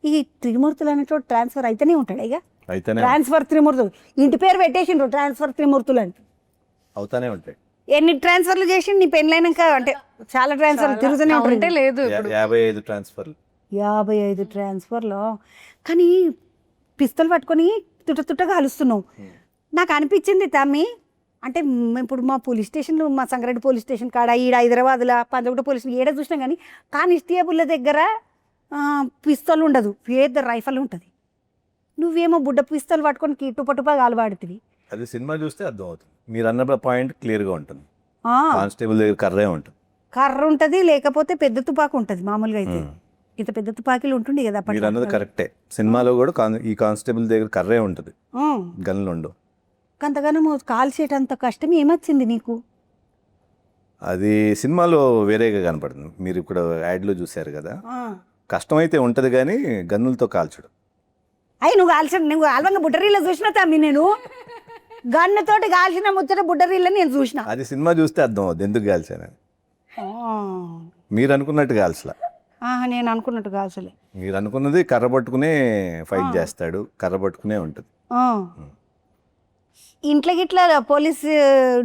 ఈ త్రిమూర్తులు అనేటోడు ట్రాన్స్ఫర్ అయితేనే ఉంటాడు ఇక అయితేనే ట్రాన్స్ఫర్ త్రిమూర్తులు ఇంటి పేరు పెట్టేసిండ్రు ట్రాన్స్ఫర్ త్రిమూర్తులు అని. అవుతానే ఉంటాయి. ఎన్ని ట్రాన్స్ఫర్లు చేసి నీ పెళ్ళైనాక అంటే చాలా ట్రాన్స్ఫర్లు తిరుగుతూనే అంటే ఉంటాయి. లేదు ఇప్పుడు 55 ట్రాన్స్ఫర్లు. 55 ట్రాన్స్ఫర్లో కానీ పిస్తలు పట్టుకొని తుట్ట కాలుస్తున్నావు. నాకు అనిపించింది తమ్మి అంటే ఇప్పుడు మా పోలీస్ స్టేషన్లు మా సంగారెడ్డి పోలీస్ స్టేషన్ కాడ ఈడ హైదరాబాద్లో పంజగుట్ట పోలీస్ ఏడ చూసినా కానీ కానిస్టేబుల్ల దగ్గర పిస్తలు ఉండదు, పెద్ద రైఫల్ ఉంటుంది. నువ్వేమో బుడ్డ పిస్తలు పట్టుకొని టుపటుపా కాలువాడుతుంది. అది సినిమా చూస్తే అర్థం అవుతుంది. మీరు అన్న పాయింట్ క్లియర్గా ఉంటుంది. కానిస్టేబుల్ దగ్గర కర్రే ఉంటుంది, కర్ర ఉంటుంది, లేకపోతే పెద్ద తుపాకు ఉంటుంది. మామూలుగా అయితే ఇంత పెద్ద తుపాకీలు ఉంటుండే కదా మీరు అన్నది కరెక్టే. సినిమాలో కూడా ఈ కానిస్టేబుల్ దగ్గర కర్రే ఉంటుంది, గన్లు ఉండవు. అంతగానో కాల్చేటంత కష్టం ఏమొచ్చింది నీకు? అది సినిమాలో వేరేగా కనపడుతుంది. మీరు ఇప్పుడు యాడ్లో చూశారు కదా, కష్టమైతే ఉంటుంది కానీ గన్నులతో కాల్చడం. అయ్యి నువ్వు ఆల్వంగా బుడ్డరీలో చూసిన తమ్మి నేను గన్నుతోటి కాల్చిన ముచ్చట బుడ్డరీలో నేను చూసిన. అది సినిమా చూస్తే అర్థం అవుతుంది ఎందుకు కాల్చానని. మీరు అనుకున్నట్టు కాల్చలా. నేను అనుకున్నట్టు కాల్చలే. మీరు అనుకున్నది కర్ర పట్టుకునే ఫైట్ చేస్తాడు, కర్ర పట్టుకునే ఉంటుంది. ఇంట్లో గిట్లా పోలీస్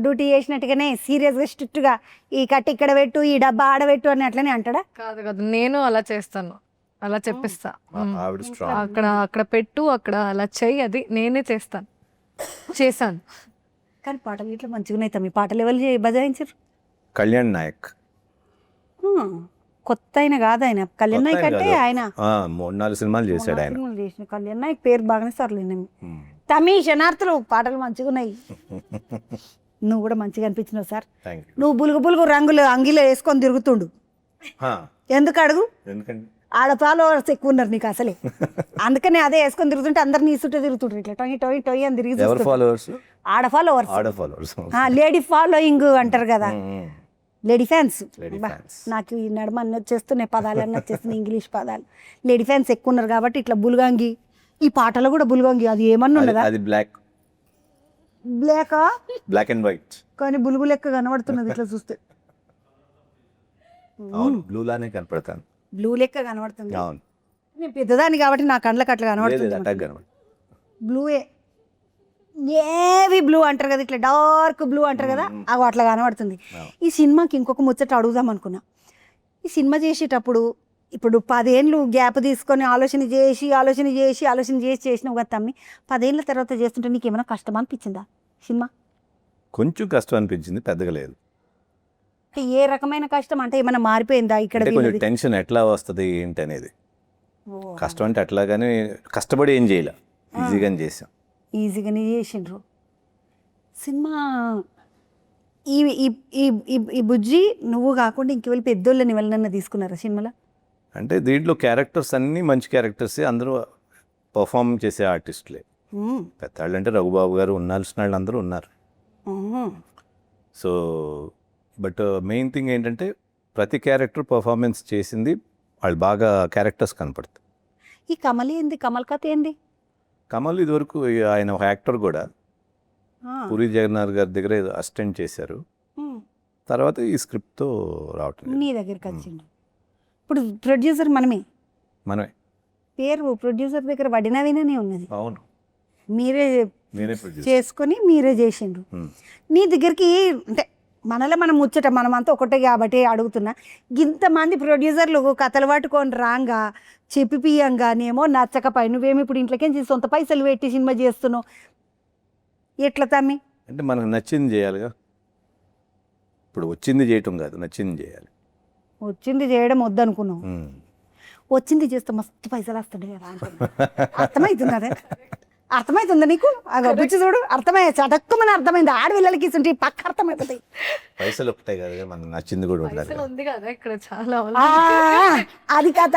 డ్యూటీ చేసినట్టుగానే సీరియస్గా స్ట్రిక్ట్గా ఈ కట్టి ఇక్కడ పెట్టు, ఈ డబ్బా ఆడబెట్టు అని అట్లనే అంటాడా? కాదు కాదు, నేను అలా చేస్తాను, అలా చెప్పిస్తా. ఆవిడ స్ట్రాంగ్. అక్కడ అక్కడ పెట్టు, అక్కడ అలా చెయ్యి, అది నేనే చేస్తాను, చేశాను. కానీ పాటలు ఇట్లా మంచిగా ఉన్నాయి తమ్మి. పాటలు ఎవరు బజాయించారు? కళ్యాణ్ నాయక్. కొత్త ఆయన కాదు ఆయన. కళ్యాణ్ నాయక్ అంటే ఆయన 3-4 సినిమాలు చేశాడు ఆయన. చేసిన కళ్యాణ్ నాయక్ పేరు బాగానే సర్లేదు. తమ్మి శనార్థులు పాటలు మంచిగా ఉన్నాయి. నువ్వు కూడా మంచిగా అనిపించినావు సార్. నువ్వు బులుగు బులుగు రంగులు అంగిలో వేసుకొని తిరుగుతుండు. ఎందుకు అడుగు? ఎందుకంటే ఆడ ఫాలోవర్స్ ఎక్కువ ఉన్నారు నీకు అసలే. అందుకనే అదే వేసుకొని తిరుగుతుంటే అందరు నీ చుట్టూ తిరుగుతుంటారు ఇట్లా టొయ్యి టొయ్యి టొయ్యి అని తిరిగి. ఆడ ఫాలోవర్స్, లేడీ ఫాలోయింగ్ అంటారు కదా, లేడీ ఫ్యాన్స్. నాకు ఈ నడమ అన్నీ వచ్చేస్తున్నాయి, పదాలు అన్నీ వచ్చేస్తున్నాయి, ఇంగ్లీష్ పదాలు. లేడీ ఫ్యాన్స్ ఎక్కువ ఉన్నారు కాబట్టి ఇట్లా బులుగాంగి. ఈ పాటలో కూడా బులుగాంగి అది ఏమన్నా ఉండదా? అది బ్లాకా, బ్లాక్ అండ్ వైట్, కానీ బులుగు లెక్క కనబడుతున్నది ఇట్లా చూస్తే. బ్లూ లానే కనపడతాను. బ్లూ లెక్క కనబడుతుంది. నేను పెద్దదాన్ని కాబట్టి నా కళ్ళకి అట్లా కనబడుతుంది. బ్లూయే, ఏవి బ్లూ అంటారు కదా, ఇట్లా డార్క్ బ్లూ అంటారు కదా, అవి అట్లా కనబడుతుంది. ఈ సినిమాకి ఇంకొక ముచ్చట అడుగుదాం అనుకున్నా. ఈ సినిమా చేసేటప్పుడు ఇప్పుడు 10 ఏళ్ళు గ్యాప్ తీసుకొని ఆలోచన చేసి చేసినావు కదా తమ్మి. 10 ఏళ్ళ తర్వాత చేస్తుంటే నీకు ఏమైనా కష్టం అనిపించిందా సినిమా? కొంచెం కష్టం అనిపించింది, పెద్దగా లేదు. ఏ రకమైన కష్టం అంటే ఏమైనా మారిపోయిందా ఇక్కడ? కొంచెం టెన్షన్ ఎట్లా వస్తుంది ఏంటి అనేది. కష్టం అంటే అట్లా, కానీ కష్టపడి ఏం చేయలే, ఈజీగానే చేసాం. ఈజీగానే చేసిండ్రు సినిమా. ఈ బుజ్జి నువ్వు కాకుండా ఇంకెవరి పెద్దోళ్ళని ఎవరినన్నా తీసుకున్నారా సినిమాలో? అంటే దీంట్లో క్యారెక్టర్స్ అన్నీ మంచి క్యారెక్టర్సే, అందరూ పర్ఫామ్ చేసే ఆర్టిస్టులే. పెద్దవాళ్ళు అంటే రఘుబాబు గారు, ఉన్నాల్సిన వాళ్ళు అందరూ ఉన్నారు. సో బట్ మెయిన్ థింగ్ ఏంటంటే ప్రతి క్యారెక్టర్ పర్ఫార్మెన్స్ చేసింది వాళ్ళు బాగా క్యారెక్టర్స్ కనపడుతుంది. ఈ కమల్ ఏంది, కమల్ కథ ఏంది? కమల్ ఇదివరకు ఆయన ఒక యాక్టర్ కూడా, పూరి జగన్నాథ్ గారి దగ్గర అసిస్టెంట్ చేశారు. తర్వాత ఈ స్క్రిప్ట్తో రావటం నీ దగ్గరికి వచ్చిండు. ఇప్పుడు ప్రొడ్యూసర్ మనమే పేరు ప్రొడ్యూసర్ దగ్గర వడినవిననే ఉన్నది. అవును, మీరే చేసుకొని మీరే చేసిండ్రు. నీ దగ్గరికి అంటే మనలో మనం ముచ్చట, మనమంతా ఒకటే కాబట్టి అడుగుతున్నా. ఇంతమంది ప్రొడ్యూసర్లు కథలు పట్టుకొని రాంగా చెప్పిపియంగానేమో నచ్చకపోయి నువ్వేమి ఇప్పుడు ఇంట్లోకి సొంత పైసలు పెట్టి సినిమా చేస్తున్నావు, ఎట్లా తమ్మి? అంటే మనకు నచ్చింది చేయాలిగా. ఇప్పుడు వచ్చింది చేయటం కాదు, నచ్చింది చేయాలి. వచ్చింది చేయడం వద్దనుకున్నావు, వచ్చింది చేస్తే మస్తు పైసలు వస్తుండే కదా. అర్థమవుతుంది అదే, అర్థమవుతుందా నీకు? బుచ్చి చూడు, అర్థమయ్యే చటక్కుమని అర్థమైంది. ఆడపిల్లలకి ఇస్తుంటే పక్క అర్థమైపోతాయి. పైసలు వస్తాయి కదా, మనకు నచ్చింది కూడా ఉంది కదా ఇక్కడ చాలా. అది కథ,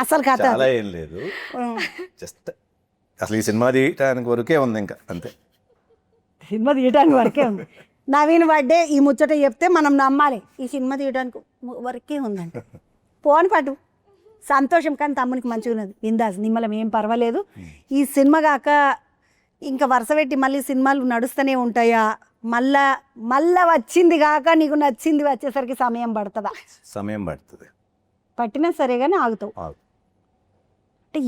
అసలు కథ అలా ఏం లేదు. జస్ట్ అసలు ఈ సినిమా తీయటానికి వరకే ఉంది, ఇంకా అంతే. సినిమా తీయడానికి వరకే ఉంది. నవీన్ బర్త్డే ఈ ముచ్చట చెప్తే మనం నమ్మాలి. ఈ సినిమా తీయడానికి వరకే ఉందండి. పోని పట్టు సంతోషం. కానీ తమ్మునికి మంచిగా ఉన్నది, బిందాస్, నిమ్మలం, ఏం పర్వాలేదు. ఈ సినిమా కాక ఇంకా వరుస పెట్టి మళ్ళీ సినిమాలు నడుస్తూనే ఉంటాయా? మళ్ళా వచ్చింది కాక నీకు నచ్చింది వచ్చేసరికి సమయం పడుతుందా? సమయం పడుతుంది. పట్టినా సరే కానీ ఆగుతావు. ఆగు. అంటే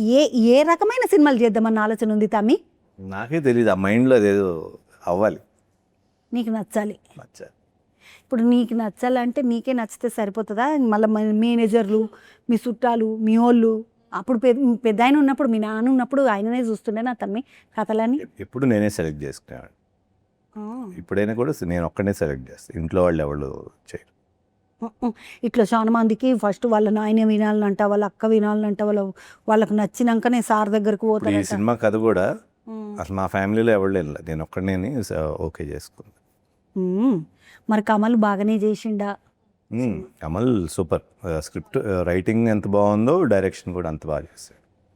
ఏ రకమైన సినిమాలు చేద్దామన్న ఆలోచన ఉంది తమ్మి? నాకే తెలియదు, ఆ మైండ్లో అదేదో అవ్వాలి. నీకు నచ్చాలి. నచ్చాలి. ఇప్పుడు నీకు నచ్చాలంటే నీకే నచ్చితే సరిపోతుందా? మళ్ళీ మేనేజర్లు, మీ చుట్టాలు, మీ వాళ్ళు, అప్పుడు పెద్ద ఆయన ఉన్నప్పుడు, మీ నాన్న ఉన్నప్పుడు ఆయననే చూస్తుండే నా తమ్మి కథలని. ఎప్పుడు నేనే సెలెక్ట్ చేసుకునేవాడు. ఇప్పుడైనా కూడా నేను ఒక్కనే సెలెక్ట్ చేస్తాను, ఇంట్లో వాళ్ళు ఎవరు చేయరు. ఇట్లా చాలా మందికి ఫస్ట్ వాళ్ళ నాయన వినాలంట, వాళ్ళ అక్క వినాలంట, వాళ్ళకు నచ్చినాకనే సార్ దగ్గరకు ఇప్పుడు ఈ పోతారు. సినిమా కథ కూడా అసలు మా ఫ్యామిలీలో ఎవరు లేదు, నేను ఒక్కడనే ఓకే చేసుకున్నాను. మరి కమల్ బాగానే చేసిండా? కమల్ సూపర్. స్క్రిప్ట్ రైటింగ్ ఎంత బాగుందో డైరెక్షన్ కూడా అంత బాగా చేస్తాడు.